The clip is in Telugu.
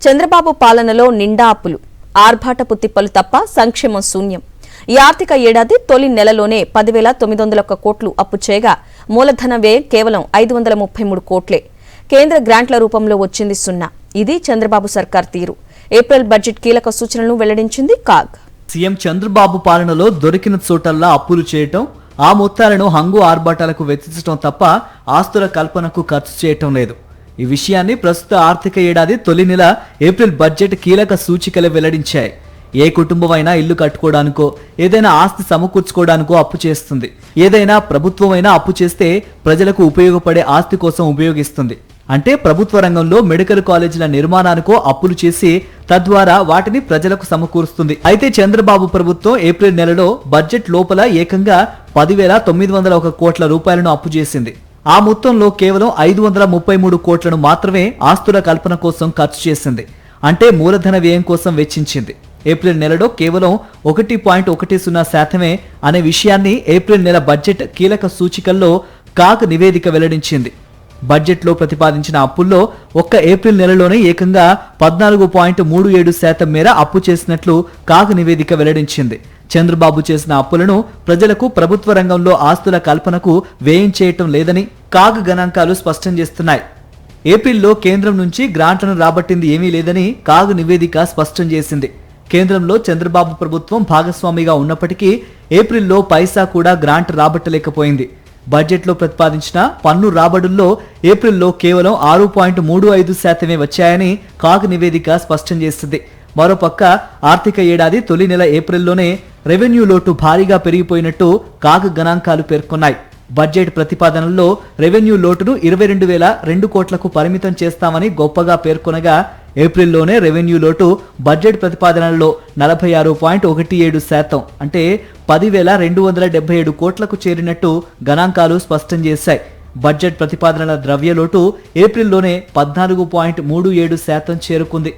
చంద్రబాబు పాలనలో నిండా అప్పులు, ఆర్భాటపు తిప్పలు తప్ప సంక్షేమం శూన్యం. ఈ ఆర్థిక ఏడాది తొలి నెలలోనే 10,901 కోట్లు అప్పు చేయగా మూలధన వ్యయం కేవలం 533 కోట్లే. కేంద్ర గ్రాంట్ల రూపంలో వచ్చింది సున్నా. ఇది చంద్రబాబు సర్కార్ తీరు. ఏప్రిల్ బడ్జెట్ కీలక సూచనలను వెల్లడించింది కాగ్. సీఎం చంద్రబాబు పాలనలో దొరికిన చోటల్లా అప్పులు చేయటం, ఆ మొత్తాలను హంగు ఆర్భాటాలకు వెచ్చించడం తప్ప ఆస్తుల కల్పనకు ఖర్చు చేయటం లేదు. ఈ విషయాన్ని ప్రస్తుత ఆర్థిక ఏడాది తొలి నెల ఏప్రిల్ బడ్జెట్ కీలక సూచికలు వెల్లడించాయి. ఏ కుటుంబమైనా ఇల్లు కట్టుకోవడానికో ఏదైనా ఆస్తి సమకూర్చుకోవడానికో అప్పు చేస్తుంది. ఏదైనా ప్రభుత్వమైనా అప్పు చేస్తే ప్రజలకు ఉపయోగపడే ఆస్తి కోసం ఉపయోగిస్తుంది. అంటే ప్రభుత్వ రంగంలో మెడికల్ కాలేజీల నిర్మాణానికో అప్పులు చేసి తద్వారా వాటిని ప్రజలకు సమకూరుస్తుంది. అయితే చంద్రబాబు ప్రభుత్వం ఏప్రిల్ నెలలో బడ్జెట్ లోపల ఏకంగా 10,901 కోట్ల రూపాయలను అప్పు చేసింది. ఆ మొత్తంలో కేవలం 533 కోట్లను మాత్రమే ఆస్తుల కల్పన కోసం ఖర్చు చేసింది. అంటే మూలధన వ్యయం కోసం వెచ్చించింది. ఏప్రిల్ నెలలో కేవలం 1.10% అనే విషయాన్ని ఏప్రిల్ నెల బడ్జెట్ కీలక సూచికల్లో కాగ్ నివేదిక వెల్లడించింది. బడ్జెట్లో ప్రతిపాదించిన అప్పుల్లో ఒక్క ఏప్రిల్ నెలలోనే ఏకంగా 14.37% మేర అప్పు చేసినట్లు కాగ్ నివేదిక వెల్లడించింది. చంద్రబాబు చేసిన అప్పులను ప్రజలకు ప్రభుత్వ రంగంలో ఆస్తుల కల్పనకు వ్యయం చేయటం లేదని కాగ్ గణాంకాలు స్పష్టం చేస్తున్నాయి. ఏప్రిల్లో కేంద్రం నుంచి గ్రాంట్లను రాబట్టింది ఏమీ లేదని కాగ్ నివేదిక స్పష్టం చేసింది. కేంద్రంలో చంద్రబాబు ప్రభుత్వం భాగస్వామిగా ఉన్నప్పటికీ ఏప్రిల్లో పైసా కూడా గ్రాంట్ రాబట్టలేకపోయింది. బడ్జెట్లో ప్రతిపాదించిన పన్ను రాబడుల్లో ఏప్రిల్లో కేవలం 6.35% వచ్చాయని కాగ్ నివేదిక స్పష్టం చేసింది. మరోపక్క ఆర్థిక ఏడాది తొలి నెల ఏప్రిల్లోనే రెవెన్యూ లోటు భారీగా పెరిగిపోయినట్టు కాగ్ గణాంకాలు పేర్కొన్నాయి. బడ్జెట్ ప్రతిపాదనల్లో రెవెన్యూ లోటును 22,002 కోట్లకు పరిమితం చేస్తామని గొప్పగా పేర్కొనగా ఏప్రిల్లోనే రెవెన్యూ లోటు బడ్జెట్ ప్రతిపాదనల్లో 46.17% అంటే 10,277 కోట్లకు చేరినట్టు గణాంకాలు స్పష్టం చేశాయి. బడ్జెట్ ప్రతిపాదనల ద్రవ్యలోటు ఏప్రిల్లోనే 14.37% చేరుకుంది.